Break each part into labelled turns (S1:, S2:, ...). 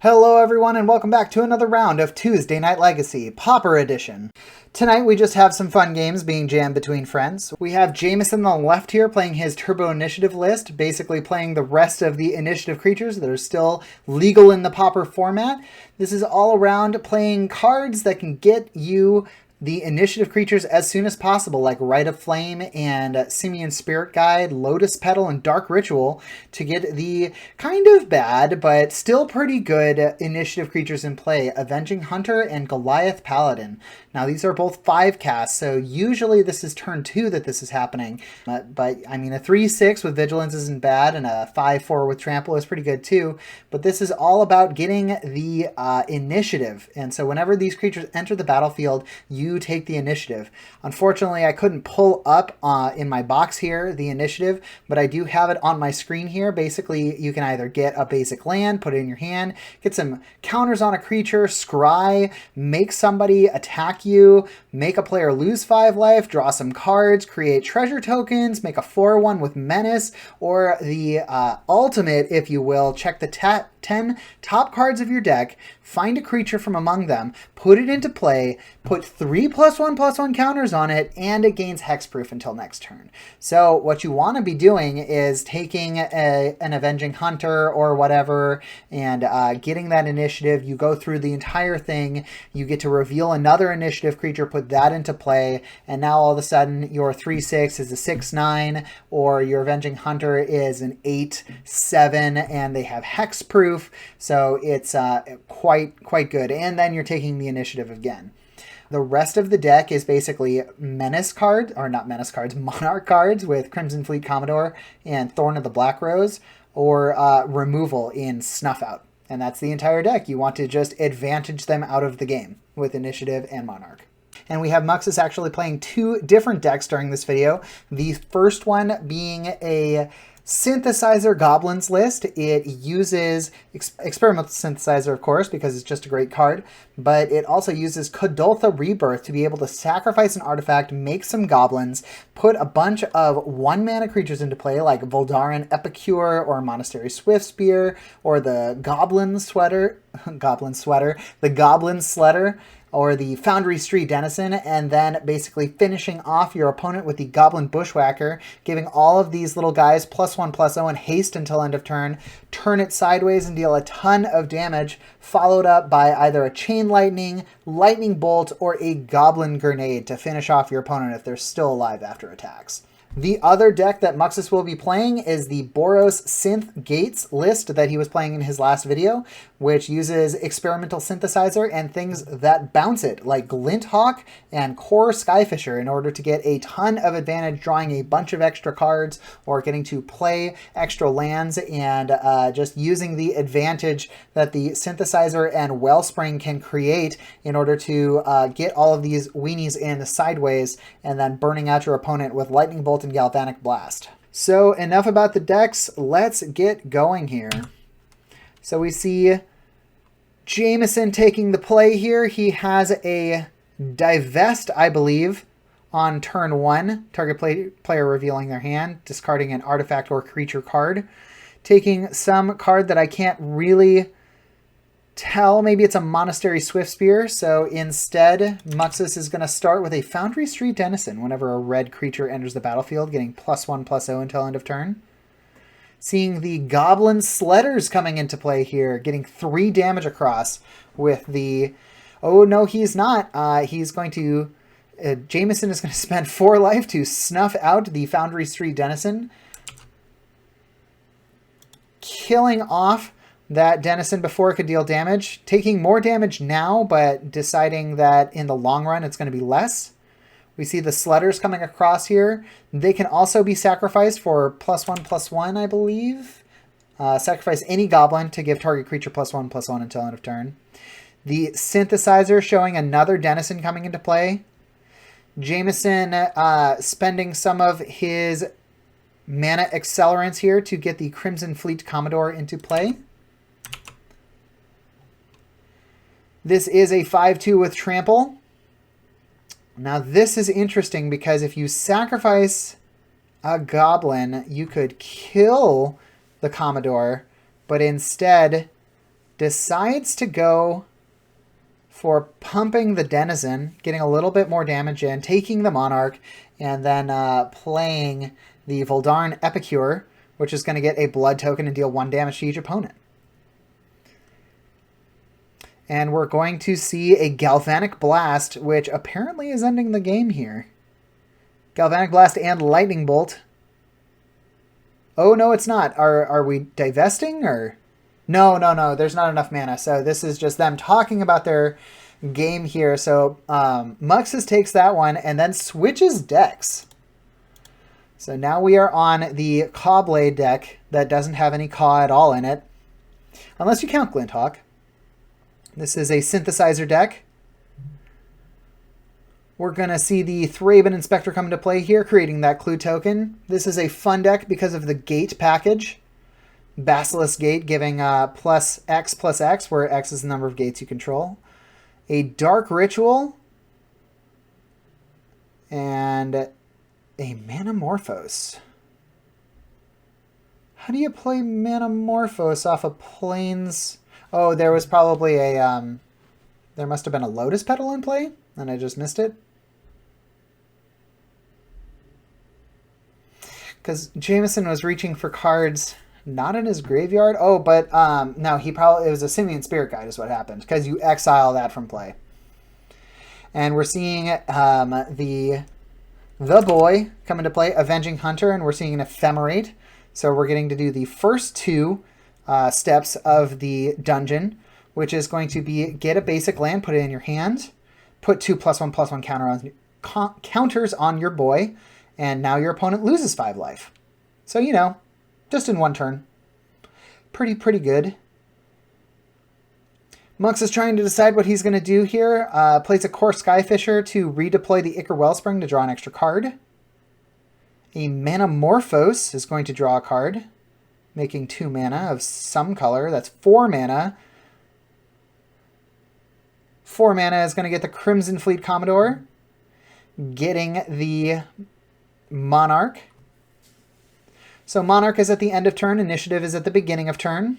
S1: Hello everyone and welcome back to another round of Tuesday Night Legacy, Pauper Edition. Tonight we just have some fun games being jammed between friends. We have Jameson on the left here playing his Turbo Initiative list, basically playing the rest of the initiative creatures that are still legal in the Pauper format. This is all around playing cards that can get you the initiative creatures as soon as possible, like Rite of Flame and Simian Spirit Guide, Lotus Petal, and Dark Ritual, to get the kind of bad, but still pretty good initiative creatures in play, Avenging Hunter and Goliath Paladin. Now, these are both 5 casts, so usually this is turn 2 that this is happening. But I mean, a 3/6 with Vigilance isn't bad, and a 5/4 with Trample is pretty good too. But this is all about getting the initiative. And so whenever these creatures enter the battlefield, you take the initiative. Unfortunately, I couldn't pull up in my box here the initiative, but I do have it on my screen here. Basically, you can either get a basic land, put it in your hand, get some counters on a creature, scry, make somebody attack you, make a player lose 5 life, draw some cards, create treasure tokens, make a 4/1 with Menace, or the ultimate, if you will, check the 10 top cards of your deck, find a creature from among them, put it into play, put 3+1/+1 counters on it, and it gains hexproof until next turn. So what you want to be doing is taking an Avenging Hunter or whatever and getting that initiative. You go through the entire thing, you get to reveal another initiative creature, put that into play, and now all of a sudden your 3/6 is a 6/9, or your Avenging Hunter is an 8/7, and they have hexproof. So it's quite good. And then you're taking the initiative again. The rest of the deck is basically Menace cards, or not Menace cards, Monarch cards with Crimson Fleet Commodore and Thorn of the Black Rose, or removal in Snuff Out. And that's the entire deck. You want to just advantage them out of the game with Initiative and Monarch. And we have Muxus actually playing 2 different decks during this video. The first one being a Synthesizer Goblins list. It uses Experimental Synthesizer, of course, because it's just a great card, but it also uses Kodoltha Rebirth to be able to sacrifice an artifact, make some goblins, put a bunch of 1-mana creatures into play, like Voldaren Epicure or Monastery Swiftspear, or the Goblin Sweater, the Goblin Sletter, or the Foundry Street Denizen, and then basically finishing off your opponent with the Goblin Bushwhacker, giving all of these little guys +1/+0 and haste until end of turn, turn it sideways and deal a ton of damage, followed up by either a Chain Lightning, Lightning Bolt, or a Goblin Grenade to finish off your opponent if they're still alive after attacks. The other deck that Muxus will be playing is the Boros Synth Gates list that he was playing in his last video, which uses Experimental Synthesizer and things that bounce it, like Glinthawk and Core Skyfisher, in order to get a ton of advantage drawing a bunch of extra cards or getting to play extra lands, and just using the advantage that the Synthesizer and Wellspring can create in order to get all of these weenies in sideways and then burning out your opponent with Lightning Bolt and Galvanic Blast. So enough about the decks, let's get going here. So we see Jameson taking the play here. He has a Divest, I believe, on turn 1. Target player revealing their hand, discarding an artifact or creature card. Taking some card that I can't really tell. Maybe it's a Monastery Swiftspear. So instead, Muxus is going to start with a Foundry Street Denizen whenever a red creature enters the battlefield, getting +1/+0 until end of turn. Seeing the Goblin Sledders coming into play here, getting 3 damage across with the... Oh, no, he's not. He's going to... Jameson is going to spend 4 life to snuff out the Foundry Street Denizen, killing off that Denizen before it could deal damage, taking more damage now, but deciding that in the long run it's going to be less. We see the Sledders coming across here. They can also be sacrificed for +1/+1, I believe. Sacrifice any goblin to give target creature +1/+1 until end of turn. The Synthesizer showing another Denizen coming into play. Jameson spending some of his mana accelerants here to get the Crimson Fleet Commodore into play. This is a 5/2 with Trample. Now this is interesting because if you sacrifice a goblin, you could kill the Commodore, but instead decides to go for pumping the Denizen, getting a little bit more damage in, taking the Monarch, and then playing the Voldaren Epicure, which is going to get a blood token and deal 1 damage to each opponent. And we're going to see a Galvanic Blast, which apparently is ending the game here. Galvanic Blast and Lightning Bolt. Oh, no, it's not. Are we divesting, or...? No, there's not enough mana. So this is just them talking about their game here. So Muxus takes that one and then switches decks. So now we are on the Caw-Blade deck that doesn't have any Caw at all in it. Unless you count Glinthawk. This is a Synthesizer deck. We're going to see the Thraben Inspector come into play here, creating that clue token. This is a fun deck because of the Gate package. Basilisk Gate giving +X, where X is the number of gates you control. A Dark Ritual. And a Manamorphose. How do you play Manamorphose off of Plains? Oh, there was probably a... there must have been a Lotus Petal in play, and I just missed it. Because Jameson was reaching for cards... Not in his graveyard? Oh, but no, it was a Simian Spirit Guide is what happened, because you exile that from play. And we're seeing the boy come into play, Avenging Hunter, and we're seeing an Ephemerate. So we're getting to do the first 2 steps of the dungeon, which is going to be get a basic land, put it in your hand, put 2 +1/+1 counters on your boy, and now your opponent loses 5 life. So, you know, just in 1 turn. Pretty good. Mux is trying to decide what he's going to do here. Plays a Core Skyfisher to redeploy the Ichor Wellspring to draw an extra card. A Manamorphose is going to draw a card, making 2 mana of some color. That's 4 mana. 4 mana is going to get the Crimson Fleet Commodore, getting the Monarch. So Monarch is at the end of turn. Initiative is at the beginning of turn.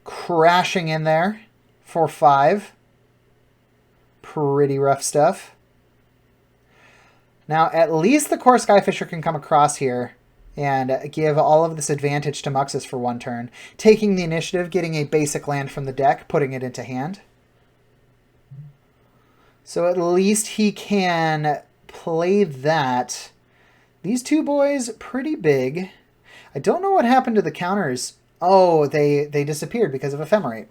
S1: Crashing in there for 5. Pretty rough stuff. Now, at least the Core Skyfisher can come across here and give all of this advantage to Muxus for 1 turn. Taking the initiative, getting a basic land from the deck, putting it into hand. So at least he can play that. These 2 boys, pretty big. I don't know what happened to the counters. Oh, they disappeared because of Ephemerate.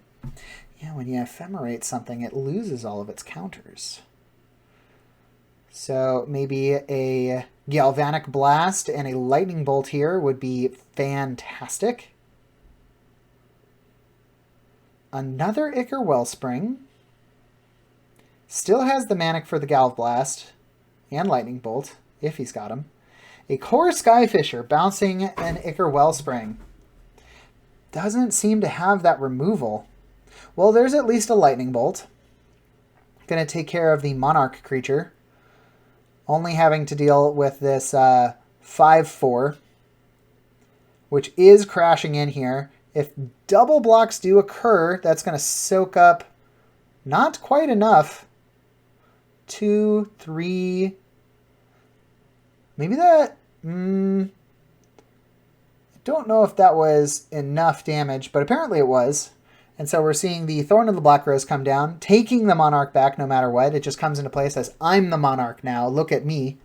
S1: Yeah, when you Ephemerate something, it loses all of its counters. So maybe a Galvanic Blast and a Lightning Bolt here would be fantastic. Another Ichor Wellspring. Still has the Manic for the Galv Blast and Lightning Bolt, if he's got them. A Core Skyfisher bouncing an Ichor Wellspring. Doesn't seem to have that removal. Well, there's at least a Lightning Bolt. Going to take care of the Monarch creature. Only having to deal with this 5/4, which is crashing in here. If double blocks do occur, that's going to soak up not quite enough. 2, 3... Maybe that... I don't know if that was enough damage, but apparently it was. And so we're seeing the Thorn of the Black Rose come down, taking the Monarch back no matter what. It just comes into play, says, I'm the Monarch now, look at me.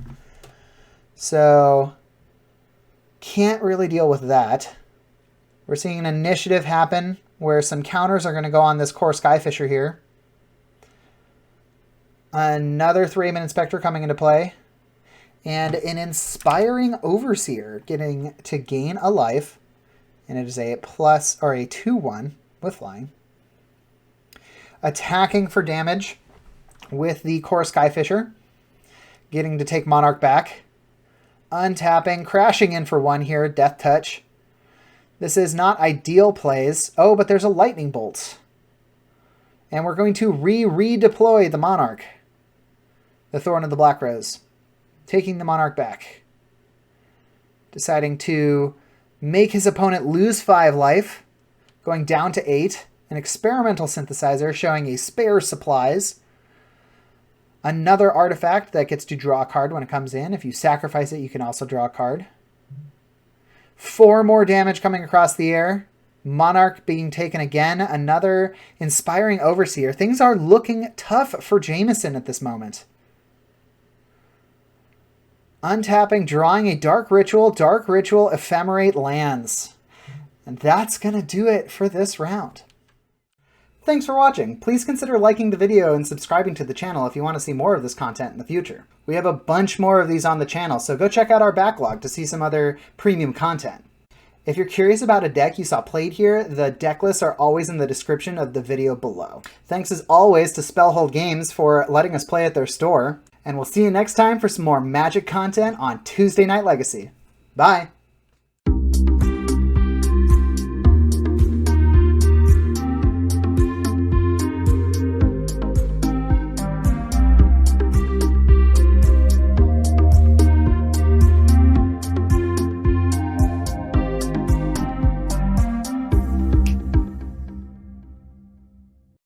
S1: So, can't really deal with that. We're seeing an initiative happen where some counters are going to go on this Core Skyfisher here. Another Thraben Inspector coming into play. And an Inspiring Overseer getting to gain a life. And it is a plus, or a 2/1 with flying. Attacking for damage with the Core Skyfisher. Getting to take Monarch back. Untapping, crashing in for 1 here, Death Touch. This is not ideal plays. Oh, but there's a Lightning Bolt. And we're going to redeploy the Monarch. The Thorn of the Black Rose. Taking the Monarch back. Deciding to make his opponent lose 5 life. Going down to 8, an experimental synthesizer showing a spare supplies. Another artifact that gets to draw a card when it comes in. If you sacrifice it, you can also draw a card. 4 more damage coming across the air. Monarch being taken again. Another Inspiring Overseer. Things are looking tough for Jameson at this moment. Untapping, drawing a Dark Ritual. Dark Ritual Ephemerate lands. And that's going to do it for this round. Thanks for watching. Please consider liking the video and subscribing to the channel if you want to see more of this content in the future. We have a bunch more of these on the channel, so go check out our backlog to see some other premium content. If you're curious about a deck you saw played here, the deck lists are always in the description of the video below. Thanks as always to Spellhold Games for letting us play at their store, and we'll see you next time for some more Magic content on Tuesday Night Legacy. Bye!